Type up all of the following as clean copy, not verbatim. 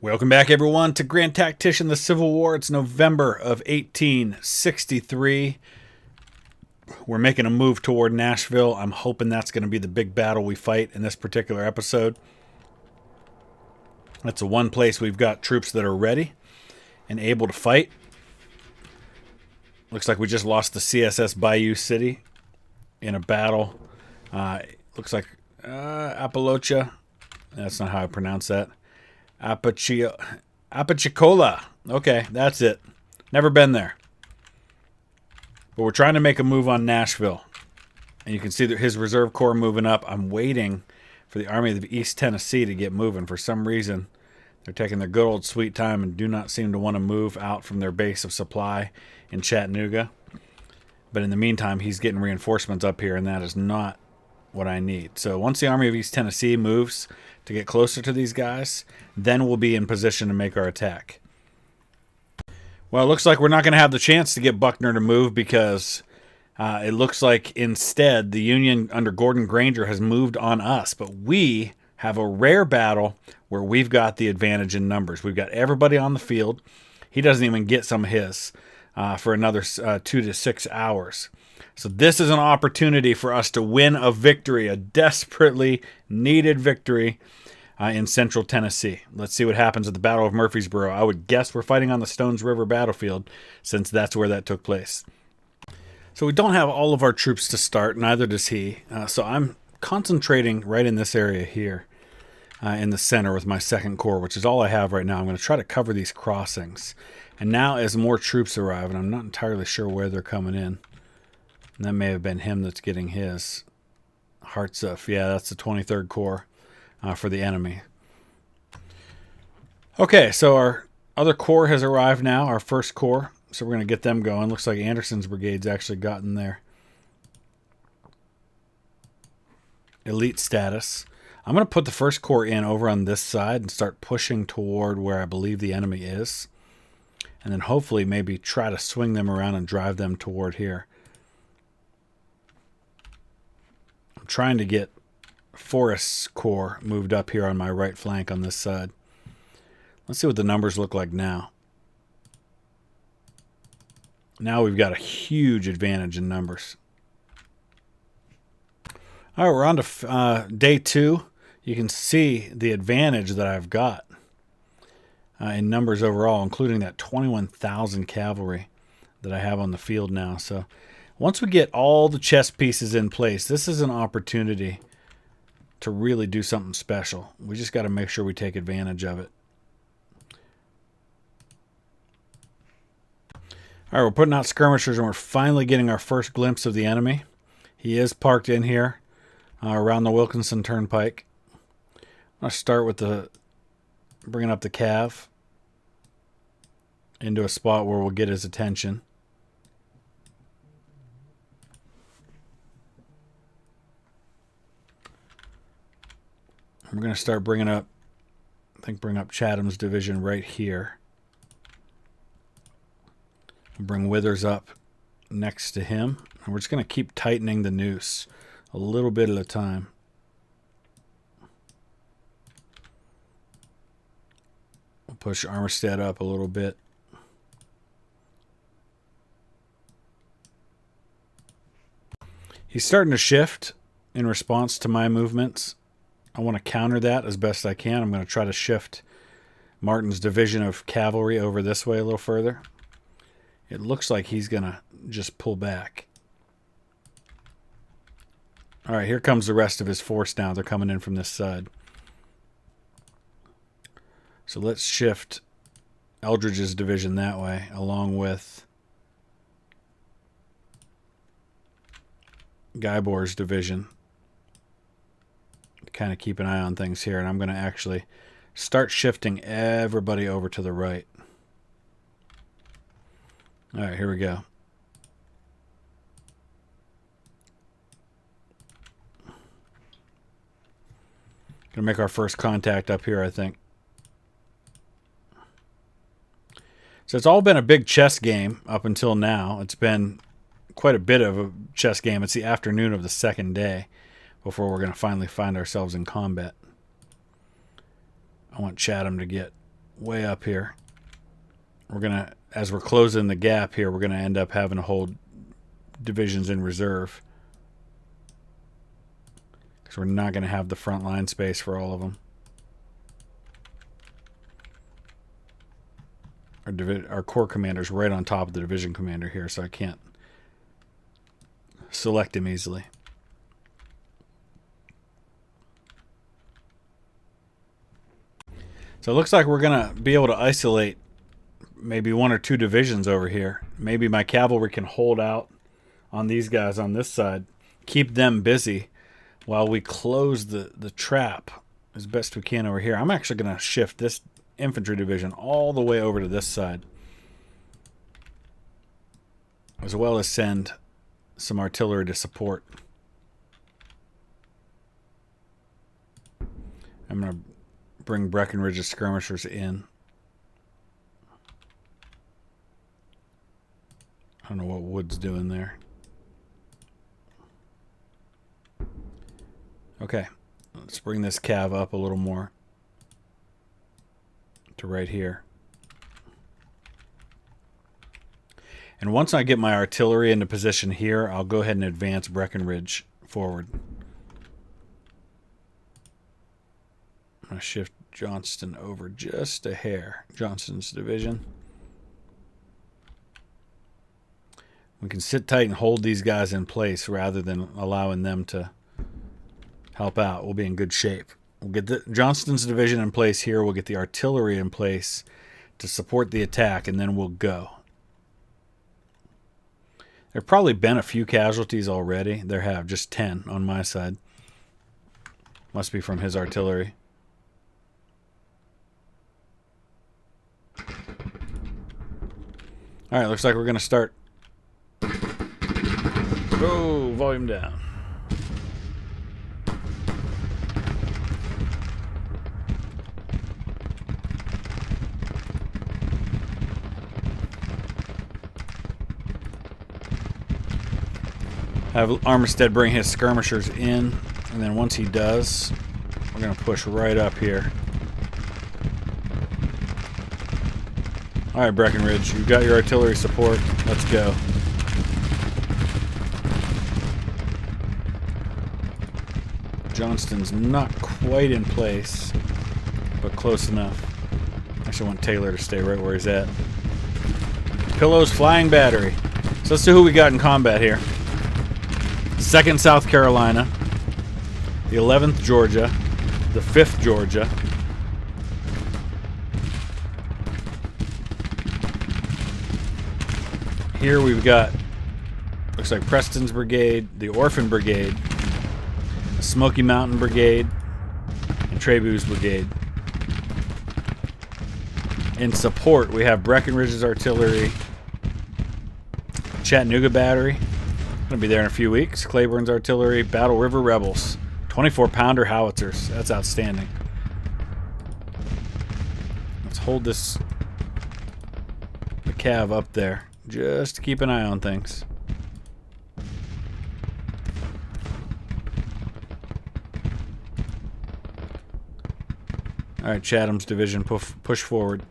Welcome back, everyone, to Grand Tactician: The Civil War. It's November of 1863. We're making a move toward Nashville. I'm hoping that's going to be the big battle we fight in this particular episode. That's the one place we've got troops that are ready and able to fight. Looks like we just lost the CSS Bayou City in a battle. Looks like Appalachia. That's not how I pronounce that. Apalachicola. Okay, that's it. Never been there. But we're trying to make a move on Nashville. And you can see that his reserve corps moving up. I'm waiting for the Army of East Tennessee to get moving. For some reason, they're taking their good old sweet time and do not seem to want to move out from their base of supply in Chattanooga. But in the meantime, he's getting reinforcements up here, and that is not what I need. So once the Army of East Tennessee moves to get closer to these guys, then we'll be in position to make our attack. Well, it looks like we're not going to have the chance to get Buckner to move because it looks like instead the Union under Gordon Granger has moved on us. But we have a rare battle where we've got the advantage in numbers. We've got everybody on the field. He doesn't even get some of his for another 2 to 6 hours. So this is an opportunity for us to win a victory, a desperately needed victory in central Tennessee. Let's see what happens at the Battle of Murfreesboro. I would guess we're fighting on the Stones River battlefield since that's where that took place. So we don't have all of our troops to start, neither does he. So I'm concentrating right in this area here in the center with my 2nd Corps, which is all I have right now. I'm going to try to cover these crossings. And now as more troops arrive, and I'm not entirely sure where they're coming in, and that may have been him that's getting his. Hartsuff. Yeah, that's the 23rd Corps for the enemy. Okay, so our other corps has arrived now, our 1st Corps. So we're going to get them going. Looks like Anderson's brigade's actually gotten their elite status. I'm going to put the 1st Corps in over on this side and start pushing toward where I believe the enemy is. And then hopefully maybe try to swing them around and drive them toward here. I'm trying to get Forrest's Corps moved up here on my right flank on this side. Let's see what the numbers look like now. Now we've got a huge advantage in numbers. All right, we're on to day 2. You can see the advantage that I've got in numbers overall, including that 21,000 cavalry that I have on the field now. So once we get all the chess pieces in place, this is an opportunity to really do something special. We just got to make sure we take advantage of it. All right, we're putting out skirmishers, and we're finally getting our first glimpse of the enemy. He is parked in here around the Wilkinson Turnpike. I'm going to start with bringing up the cav into a spot where we'll get his attention. We're going to start bring up Chatham's division right here. We'll bring Withers up next to him. And we're just going to keep tightening the noose a little bit at a time. We'll push Armistead up a little bit. He's starting to shift in response to my movements. I want to counter that as best I can. I'm going to try to shift Martin's division of cavalry over this way a little further. It looks like he's going to just pull back. All right, here comes the rest of his force now. They're coming in from this side. So let's shift Eldridge's division that way, along with Guybor's division. Kind of keep an eye on things here, and I'm going to actually start shifting everybody over to the right. All right, here we go. Gonna make our first contact up here, I think. So it's all been a big chess game up until now. It's been quite a bit of a chess game. It's the afternoon of the 2nd day before we're going to finally find ourselves in combat. I want Chatham to get way up here. We're going to, as we're closing the gap here, we're going to end up having to hold divisions in reserve. Because we're not going to have the front line space for all of them. Our corps commander's right on top of the division commander here, so I can't select him easily. So it looks like we're going to be able to isolate maybe 1 or 2 divisions over here. Maybe my cavalry can hold out on these guys on this side, keep them busy while we close the trap as best we can over here. I'm actually going to shift this infantry division all the way over to this side, as well as send some artillery to support. I'm going to bring Breckinridge's skirmishers in. I don't know what Wood's doing there. Okay, let's bring this cav up a little more to right here. And once I get my artillery into position here, I'll go ahead and advance Breckinridge forward. I'm going to shift Johnston over just a hair. Johnston's division. We can sit tight and hold these guys in place rather than allowing them to help out. We'll be in good shape. We'll get Johnston's division in place here. We'll get the artillery in place to support the attack, and then we'll go. There have probably been a few casualties already. There have, just 10 on my side. Must be from his artillery. Alright, looks like we're going to start. Oh, volume down. Have Armistead bring his skirmishers in, and then once he does, we're going to push right up here. Alright, Breckinridge, you've got your artillery support. Let's go. Johnston's not quite in place, but close enough. Actually, I want Taylor to stay right where he's at. Pillows Flying Battery. So let's see who we got in combat here. 2nd South Carolina, the 11th Georgia, the 5th Georgia, here we've got, looks like Preston's Brigade, the Orphan Brigade, the Smoky Mountain Brigade, and Trebu's Brigade. In support, we have Breckinridge's Artillery, Chattanooga Battery, going to be there in a few weeks, Claiborne's Artillery, Battle River Rebels, 24-pounder howitzers. That's outstanding. Let's hold this the cav up there just to keep an eye on things. Alright, Chatham's division push forward.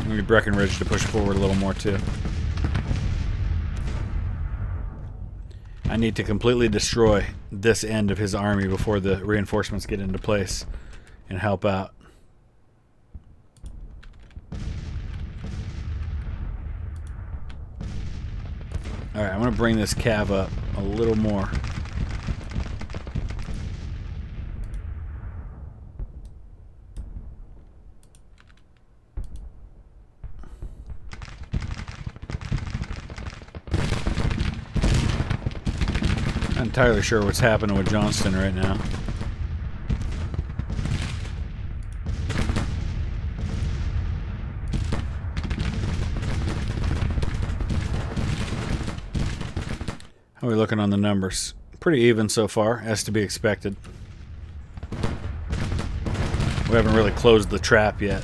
Maybe Breckinridge to push forward a little more too. I need to completely destroy this end of his army before the reinforcements get into place and help out. Alright, I'm going to bring this cav up a little more. Not entirely sure what's happening with Johnston right now. How are we looking on the numbers? Pretty even so far, as to be expected. We haven't really closed the trap yet.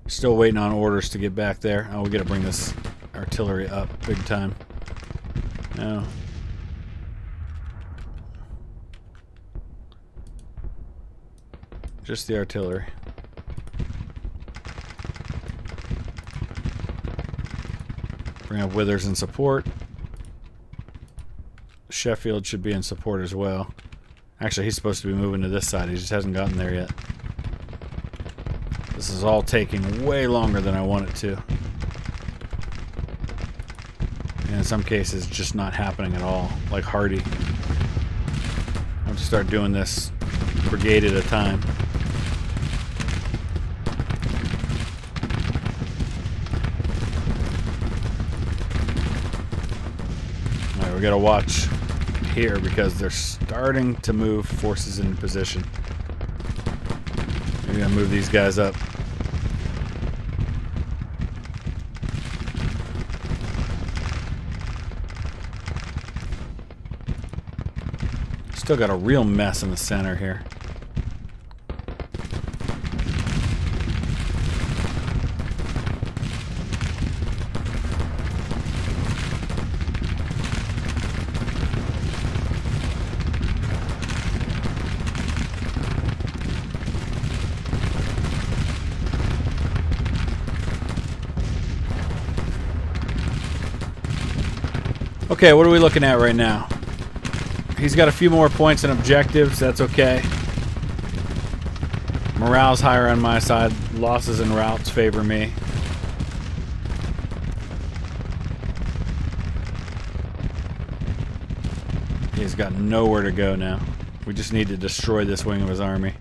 Still waiting on orders to get back there. Oh, we gotta bring this artillery up big time. No. Just the artillery. Bring up Withers in support. Sheffield should be in support as well. Actually, he's supposed to be moving to this side. He just hasn't gotten there yet. This is all taking way longer than I want it to. And in some cases, just not happening at all. Like Hardy. I have to start doing this brigade at a time. Alright, we gotta watch here because they're starting to move forces into position. Maybe I'll move these guys up. Still got a real mess in the center here. Okay, what are we looking at right now? He's got a few more points and objectives. That's okay. Morale's higher on my side. Losses and routes favor me. He's got nowhere to go now. We just need to destroy this wing of his army.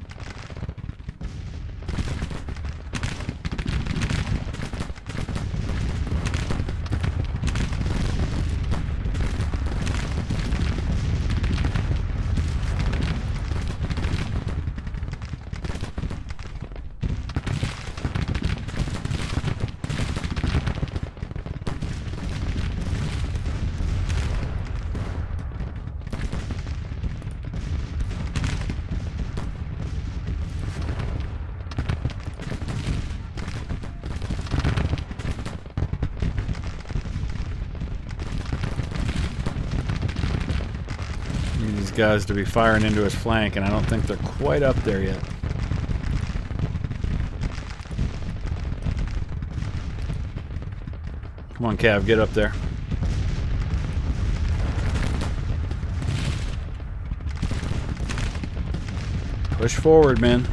Guys to be firing into his flank, and I don't think they're quite up there yet. Come on, Cav, get up there. Push forward, man.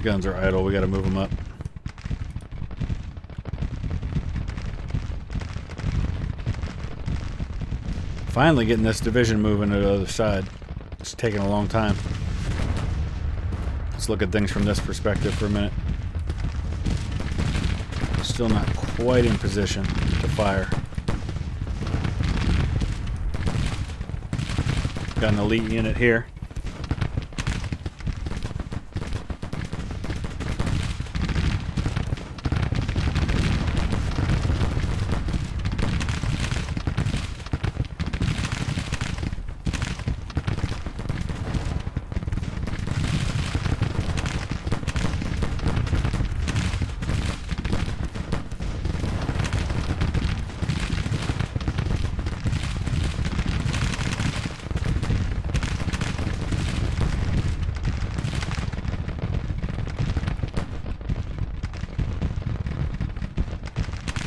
Guns are idle. We got to move them up. Finally getting this division moving to the other side. It's taking a long time. Let's look at things from this perspective for a minute. Still not quite in position to fire. Got an elite unit here.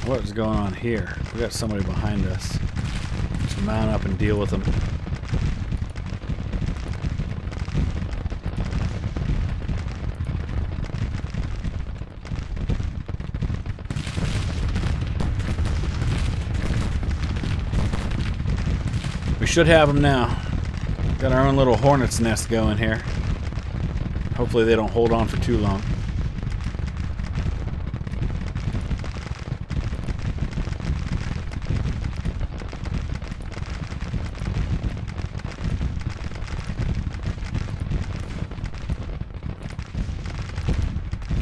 What is going on here? We got somebody behind us. Let's mount up and deal with them. We should have them now. Got our own little hornet's nest going here. Hopefully they don't hold on for too long.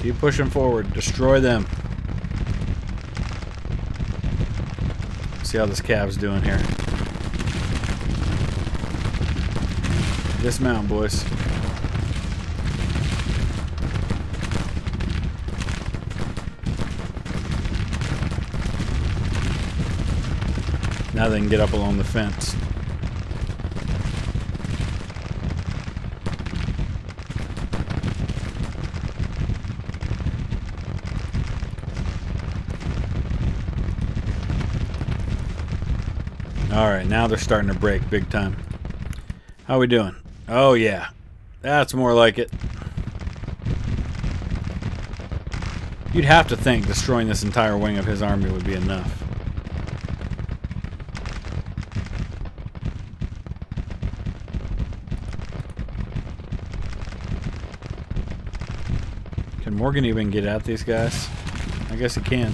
Keep pushing forward. Destroy them. See how this cav's doing here. Dismount, boys. Now they can get up along the fence. Alright, now they're starting to break big time. How we doing? Oh yeah, that's more like it. You'd have to think destroying this entire wing of his army would be enough. Can Morgan even get at these guys? I guess he can.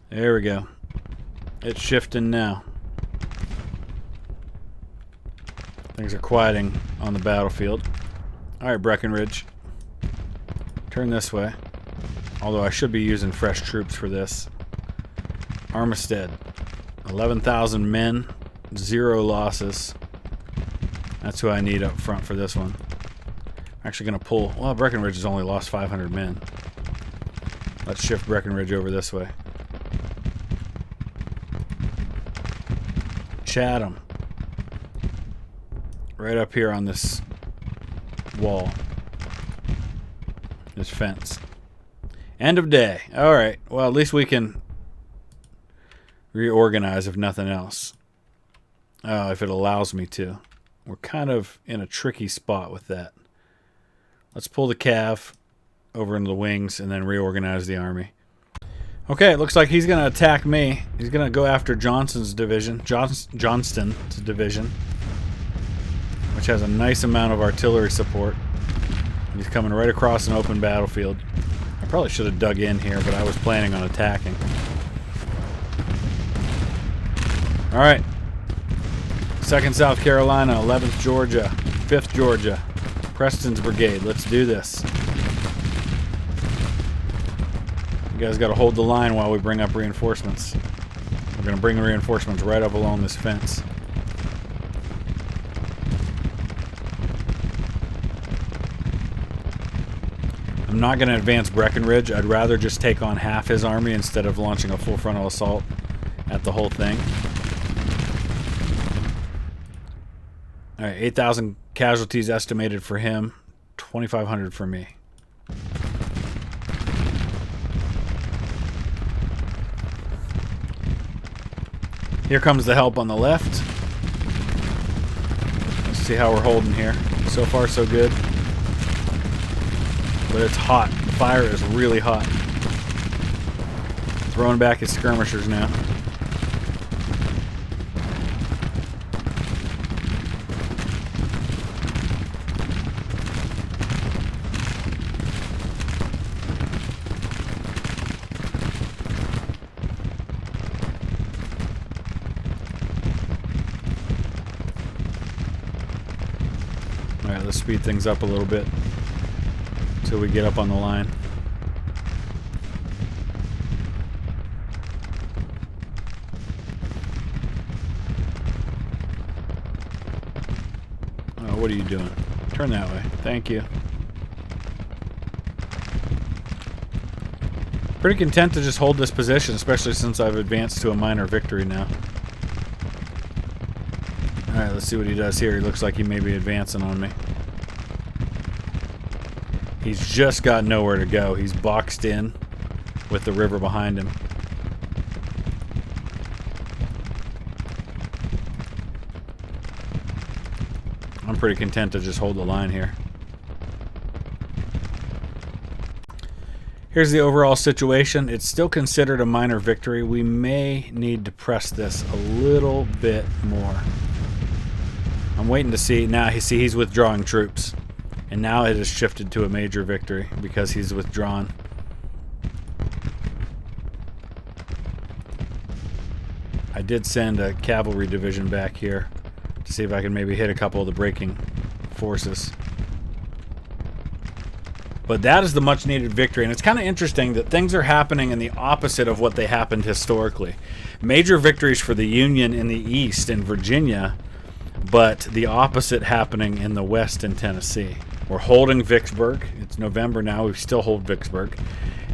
There we go. It's shifting now. Things are quieting on the battlefield. Alright, Breckinridge. Turn this way. Although I should be using fresh troops for this. Armistead. 11,000 men. 0 losses. That's who I need up front for this one. I'm actually going to pull... Well, Breckinridge has only lost 500 men. Let's shift Breckinridge over this way. Chatham. Right up here on this wall. This fence. End of day. Alright. Well, at least we can reorganize if nothing else. If it allows me to. We're kind of in a tricky spot with that. Let's pull the cav over into the wings and then reorganize the army. Okay, it looks like he's going to attack me. He's going to go after Johnston's division, Johnston's division, which has a nice amount of artillery support. He's coming right across an open battlefield. I probably should have dug in here, but I was planning on attacking. All right. 2nd South Carolina, 11th Georgia, 5th Georgia, Preston's brigade. Let's do this. You guys got to hold the line while we bring up reinforcements. We're going to bring reinforcements right up along this fence. I'm not going to advance Breckinridge. I'd rather just take on half his army instead of launching a full frontal assault at the whole thing. Alright, 8,000 casualties estimated for him. 2,500 for me. Here comes the help on the left. Let's see how we're holding here. So far, so good. But it's hot. The fire is really hot. Throwing back his skirmishers now. Alright, let's speed things up a little bit until we get up on the line. Oh, what are you doing? Turn that way. Thank you. Pretty content to just hold this position, especially since I've advanced to a minor victory now. Alright, let's see what he does here. He looks like he may be advancing on me. He's just got nowhere to go. He's boxed in with the river behind him. I'm pretty content to just hold the line here. Here's the overall situation. It's still considered a minor victory. We may need to press this a little bit more. I'm waiting to see. Now, he's withdrawing troops. And now it has shifted to a major victory because he's withdrawn. I did send a cavalry division back here to see if I can maybe hit a couple of the breaking forces. But that is the much needed victory, and it's kind of interesting that things are happening in the opposite of what they happened historically. Major victories for the Union in the east in Virginia, but the opposite happening in the west in Tennessee. We're holding Vicksburg. It's November now. We still hold Vicksburg.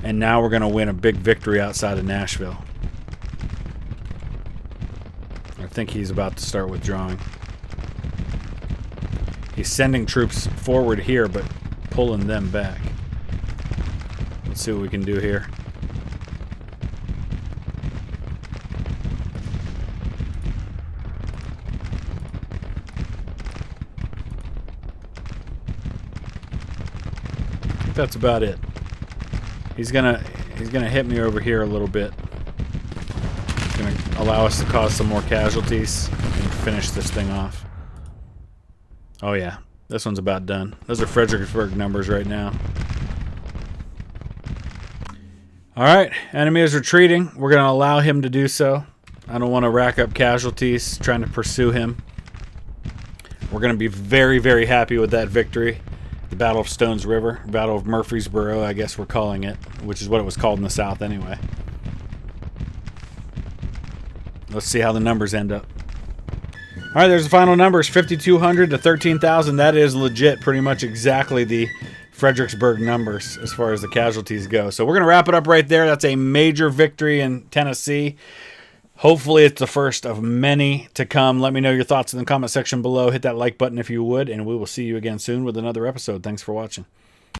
And now we're going to win a big victory outside of Nashville. I think he's about to start withdrawing. He's sending troops forward here, but pulling them back. Let's see what we can do here. I think that's about it. He's gonna hit me over here a little bit. He's gonna allow us to cause some more casualties and finish this thing off. Oh yeah. This one's about done. Those are Fredericksburg numbers right now. Alright, enemy is retreating. We're going to allow him to do so. I don't want to rack up casualties trying to pursue him. We're going to be very, very happy with that victory. The Battle of Stones River. Battle of Murfreesboro, I guess we're calling it. Which is what it was called in the South anyway. Let's see how the numbers end up. All right, there's the final numbers, 5,200 to 13,000. That is legit, pretty much exactly the Fredericksburg numbers as far as the casualties go. So we're going to wrap it up right there. That's a major victory in Tennessee. Hopefully it's the first of many to come. Let me know your thoughts in the comment section below. Hit that like button if you would, and we will see you again soon with another episode. Thanks for watching.